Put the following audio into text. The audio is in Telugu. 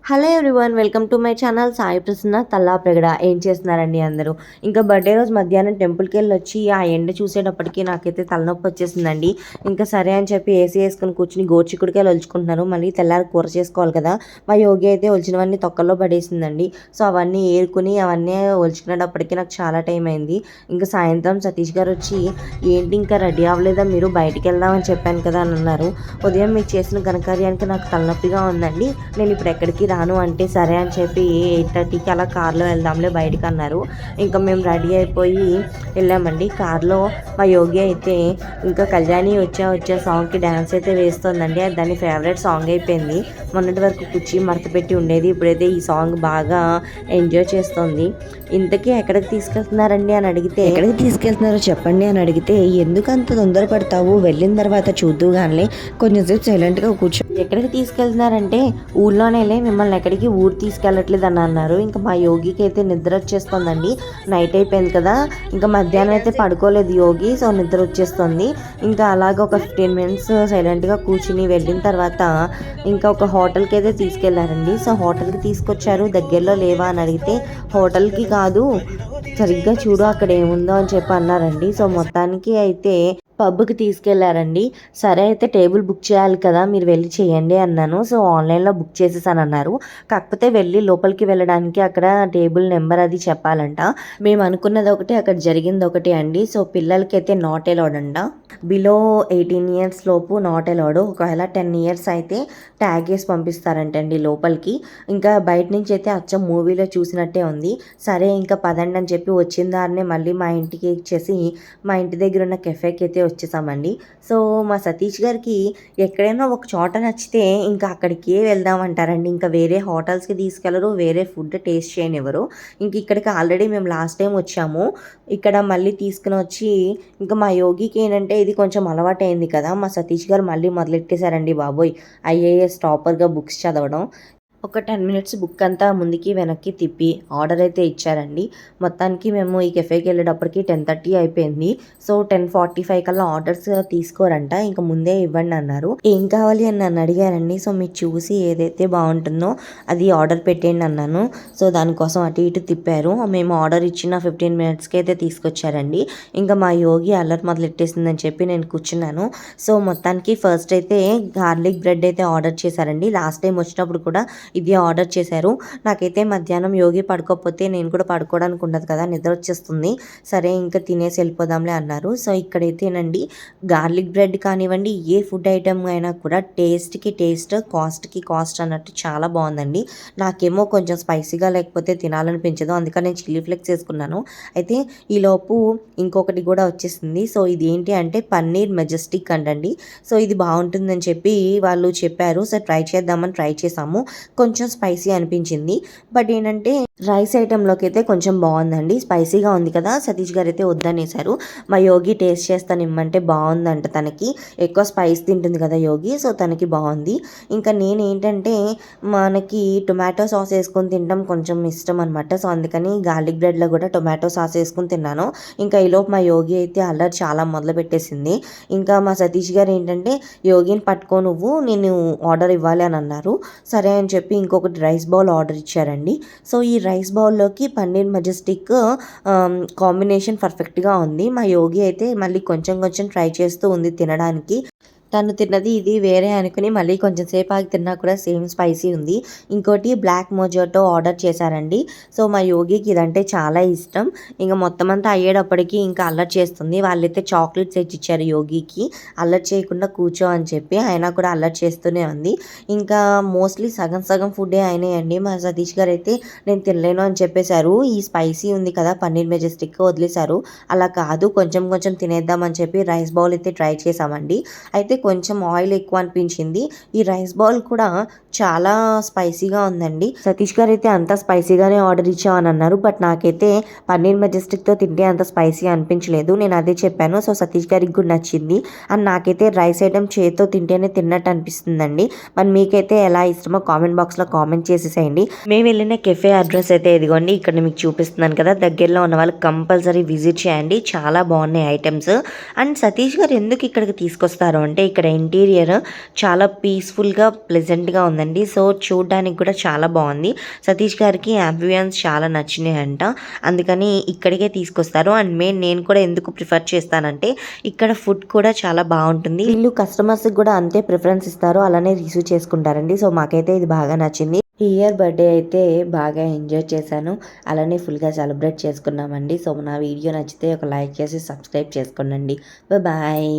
Hello everyone, welcome to my channel Sai Prasanna Tallapragada. ఏం చేస్తున్నారండి అందరూ? ఇంకా బర్త్డే రోజు మధ్యాహ్నం టెంపుల్కి వెళ్ళి వచ్చి ఆ ఎండ చూసేటప్పటికి నాకైతే తలనొప్పి వచ్చేసిందండి. ఇంకా సరే అని చెప్పి ఏసీ వేసుకుని కూర్చుని గోరుచిక్కుడుకాయలు ఒలుచుకుంటున్నాను. మళ్ళీ తెల్లారి కూర చేసుకోవాలి కదా. మా యోగి అయితే ఒలిచినవన్నీ తొక్కల్లో పడేసిందండి. సో అవన్నీ ఏరుకుని అవన్నీ ఒలుచుకునేటప్పటికి నాకు చాలా టైం అయింది. ఇంకా సాయంత్రం సతీష్ గారు వచ్చి, ఏంటి ఇంకా రెడీ అవ్వలేదా మీరు, బయటికి వెళ్దామని చెప్పాను కదా అని అన్నారు. ఉదయం మీకు చేసిన ఘనకార్యానికి నాకు తలనొప్పిగా ఉందండి, నేను ఇప్పుడు ఎక్కడికి రాను అంటే సరే అని చెప్పి 8:30కి అలా కార్లో వెళ్దాంలే బయటికి అన్నారు. ఇంకా మేము రెడీ అయిపోయి వెళ్ళామండి. కార్లో మా యోగి అయితే ఇంకా కళ్యాణి వచ్చా సాంగ్కి డ్యాన్స్ అయితే వేస్తుందండి. అది దాని ఫేవరెట్ సాంగ్ అయిపోయింది. మొన్నటి వరకు కుర్చీ మడత పెట్టి ఉండేది, ఇప్పుడైతే ఈ సాంగ్ బాగా ఎంజాయ్ చేస్తుంది. ఇంతకీ ఎక్కడికి తీసుకెళ్తున్నారండి అని అడిగితే, ఎక్కడికి తీసుకెళ్తున్నారో చెప్పండి అని అడిగితే, ఎందుకు అంత తొందరపడతావు, వెళ్ళిన తర్వాత చూద్దు కానీ కొంచెంసేపు సైలెంట్గా కూర్చో. ఎక్కడికి తీసుకెళ్తున్నారంటే, ఊళ్ళోనేలే, మిమ్మల్ని ఎక్కడికి ఊరు తీసుకెళ్ళట్లేదు అని అన్నారు. ఇంకా మా యోగికి అయితే నిద్ర వచ్చేస్తుందండి. నైట్ అయిపోయింది కదా, ఇంకా మధ్యాహ్నం అయితే పడుకోలేదు యోగి, సో నిద్ర వచ్చేస్తుంది. ఇంకా అలాగ ఒక 15 మినిట్స్ సైలెంట్గా కూర్చుని వెళ్ళిన తర్వాత ఇంకా ఒక హోటల్కి అయితే తీసుకెళ్లారండి. సో హోటల్కి తీసుకొచ్చారు. దగ్గరలో లేవా అని అడిగితే, హోటల్కి కాదు, సరిగ్గా చూడు అక్కడ ఏముందో అని చెప్పి అన్నారండి. సో మొత్తానికి అయితే పబ్కి తీసుకెళ్లారండి. సరే అయితే టేబుల్ బుక్ చేయాలి కదా, మీరు వెళ్ళి చేయండి అన్నాను. సో ఆన్లైన్లో బుక్ చేసేసాను అన్నారు. కాకపోతే వెళ్ళి లోపలికి వెళ్ళడానికి అక్కడ టేబుల్ నెంబర్ అది చెప్పాలంట. మేము అనుకున్నది ఒకటి, అక్కడ జరిగింది ఒకటి అండి. సో పిల్లలకి అయితే నాట్ అలౌడ్ అంట. బిలో 18 ఇయర్స్ లోపు నాట్ అలౌడ్. ఒకవేళ 10 ఇయర్స్ అయితే ట్యాగ్ వేసి పంపిస్తారంటండి లోపలికి. ఇంకా బయట నుంచి అయితే అచ్చం మూవీలో చూసినట్టే ఉంది. సరే ఇంకా పదండి అని చెప్పి వచ్చిన దారినే మళ్ళీ మా ఇంటికి ఇచ్చేసి మా ఇంటి దగ్గర ఉన్న కెఫేకి అయితే వచ్చేసామండి. సో మా సతీష్ గారికి ఎక్కడైనా ఒక చోట నచ్చితే ఇంకా అక్కడికే వెళ్దామంటారండి. ఇంకా వేరే హోటల్స్కి తీసుకెళ్ళరు, వేరే ఫుడ్ టేస్ట్ చేయనివ్వరు. ఇంక ఇక్కడికి ఆల్రెడీ మేము లాస్ట్ టైం వచ్చాము. ఇక్కడ మళ్ళీ తీసుకుని వచ్చి ఇంకా మా యోగికి ఏంటంటే ఇది కొంచెం అలవాటైంది కదా, మా సతీష్ గారు మళ్ళీ మొదలెట్టేశారండి బాబోయ్, ఐఏఎస్ టాపర్గా బుక్స్ చదవడం. ఒక 10 మినిట్స్ బుక్ అంతా ముందుకి వెనక్కి తిప్పి ఆర్డర్ అయితే ఇచ్చారండి. మొత్తానికి మేము ఈ కెఫేకి వెళ్ళేటప్పటికి 10:30 అయిపోయింది. సో 10:45 కల్లా ఆర్డర్స్ తీసుకోరంట, ఇంకా ముందే ఇవ్వండి అన్నారు. ఏం కావాలి అని నన్ను అడిగారండి. సో మీరు చూసి ఏదైతే బాగుంటుందో అది ఆర్డర్ పెట్టేయండి అన్నాను. సో దానికోసం అటు ఇటు తిప్పారు. మేము ఆర్డర్ ఇచ్చిన 15 మినిట్స్కి అయితే తీసుకొచ్చారండి. ఇంకా మా యోగి అల్లరి మొదలెట్టేసిందని చెప్పి నేను కూర్చున్నాను. సో మొత్తానికి ఫస్ట్ అయితే గార్లిక్ బ్రెడ్ అయితే ఆర్డర్ చేశారండి. లాస్ట్ టైం వచ్చినప్పుడు కూడా ఇది ఆర్డర్ చేశారు. నాకైతే మధ్యాహ్నం యోగి పడుకోకపోతే నేను కూడా పడుకోవడానికి ఉండదు కదా, నిద్ర వచ్చేస్తుంది. సరే ఇంకా తినేసి వెళ్ళిపోదాంలే అన్నారు. సో ఇక్కడైతేనండి గార్లిక్ బ్రెడ్ కానివ్వండి, ఏ ఫుడ్ ఐటమ్ అయినా కూడా టేస్ట్కి టేస్ట్, కాస్ట్కి కాస్ట్ అన్నట్టు చాలా బాగుందండి. నాకేమో కొంచెం స్పైసీగా లేకపోతే తినాలనిపించదు, అందుకని నేను చిల్లీ ఫ్లేక్స్ వేసుకున్నాను. అయితే ఈలోపు ఇంకొకటి కూడా వచ్చేసింది. సో ఇది ఏంటి అంటే పన్నీర్ మెజెస్టిక్ అంటండి. సో ఇది బాగుంటుందని చెప్పి వాళ్ళు చెప్పారు. సో ట్రై చేద్దామని ట్రై చేసాము. కొంచెం స్పైసీ అనిపించింది. బట్ ఏంటంటే రైస్ ఐటెంలోకి అయితే కొంచెం బాగుందండి. స్పైసీగా ఉంది కదా, సతీష్ గారు అయితే వద్దనేసారు. మా యోగి టేస్ట్ చేస్తాను ఇమ్మంటే బాగుందంట. తనకి ఎక్కువ స్పైస్ తింటుంది కదా యోగి, సో తనకి బాగుంది. ఇంకా నేనేంటంటే మనకి టొమాటో సాస్ వేసుకొని తినడం కొంచెం ఇష్టం అనమాట. సో అందుకని గార్లిక్ బ్రెడ్లో కూడా టొమాటో సాస్ వేసుకొని తిన్నాను. ఇంకా ఈలోపు మా యోగి అయితే అల్లరి చాలా మొదలు పెట్టేసింది. ఇంకా మా సతీష్ గారు ఏంటంటే, యోగిని పట్టుకో నువ్వు, నేను ఆర్డర్ ఇవ్వాలి అని అన్నారు. సరే అని చెప్పి ఇంకొకటి రైస్ బౌల్ ఆర్డర్ ఇచ్చారండి. సో ఈ రైస్ బౌల్లోకి పన్నీర్ మెజెస్టిక్ కాంబినేషన్ పర్ఫెక్ట్గా ఉంది. మా యోగి అయితే మళ్ళీ కొంచెం కొంచెం ట్రై చేస్తూ ఉంది తినడానికి. తను తిన్నది ఇది వేరే అనుకుని మళ్ళీ కొంచెం సేపు ఆగి తిన్నా కూడా సేమ్ స్పైసీ ఉంది. ఇంకోటి బ్లాక్ మొజాటో ఆర్డర్ చేశారండి. సో మా యోగికి ఇదంటే చాలా ఇష్టం. ఇంకా మొత్తం అంతా అయ్యేటప్పటికి ఇంకా అల్లరి చేస్తుంది. వాళ్ళైతే చాక్లెట్స్ తెచ్చిచ్చారు యోగికి, అల్లరి చేయకుండా కూర్చో అని చెప్పి. అయినా కూడా అల్లరి చేస్తూనే ఉంది. ఇంకా మోస్ట్లీ సగం సగం ఫుడ్డే అయినాయండి. మా సతీష్ గారు అయితే నేను తినలేను అని చెప్పేశారు. ఈ స్పైసీ ఉంది కదా పన్నీర్ మెజెస్టిక్ వదిలేశారు. అలా కాదు, కొంచెం కొంచెం తినేద్దామని చెప్పి రైస్ బౌల్ అయితే ట్రై చేసామండి. అయితే కొంచెం ఆయిల్ ఎక్కువ అనిపించింది. ఈ రైస్ బౌల్ కూడా చాలా స్పైసీగా ఉందండి. సతీష్ గారు అయితే అంత స్పైసీగానే ఆర్డర్ ఇచ్చామని అన్నారు. బట్ నాకైతే పన్నీర్ మెజెస్టిక్తో తింటే అంత స్పైసీ అనిపించలేదు. నేను అదే చెప్పాను. సో సతీష్ గారికి కూడా నచ్చింది. అండ్ నాకైతే రైస్ ఐటమ్ చేతితో తింటేనే తిన్నట్టు అనిపిస్తుందండి. మరి మీకైతే ఎలా ఇష్టమో కామెంట్ బాక్స్లో కామెంట్ చేసేసేయండి. మేము వెళ్ళిన కెఫే అడ్రస్ అయితే ఇదిగోండి, ఇక్కడ మీకు చూపిస్తున్నాను కదా. దగ్గరలో ఉన్న వాళ్ళు కంపల్సరీ విజిట్ చేయండి. చాలా బాగున్నాయి ఐటమ్స్. అండ్ సతీష్ గారు ఎందుకు ఇక్కడికి తీసుకొస్తారు అంటే, ఇక్కడ ఇంటీరియర్ చాలా పీస్ఫుల్గా ప్లెజెంట్గా ఉందండి. సో చూడడానికి కూడా చాలా బాగుంది. సతీష్ గారికి అంబియన్స్ చాలా నచ్చినాయి అంట, అందుకని ఇక్కడికే తీసుకొస్తారు. అండ్ నేను కూడా ఎందుకు ప్రిఫర్ చేస్తానంటే ఇక్కడ ఫుడ్ కూడా చాలా బాగుంటుంది. వీళ్ళు కస్టమర్స్కి కూడా అంతే ప్రిఫరెన్స్ ఇస్తారు, అలానే రిసీవ్ చేసుకుంటారండి. సో మాకైతే ఇది బాగా నచ్చింది. ఈ ఇయర్ బర్త్డే అయితే బాగా ఎంజాయ్ చేశాను, అలానే ఫుల్గా సెలబ్రేట్ చేసుకున్నామండి. సో నా వీడియో నచ్చితే ఒక లైక్ చేసి సబ్స్క్రైబ్ చేసుకోండి. బాయ్.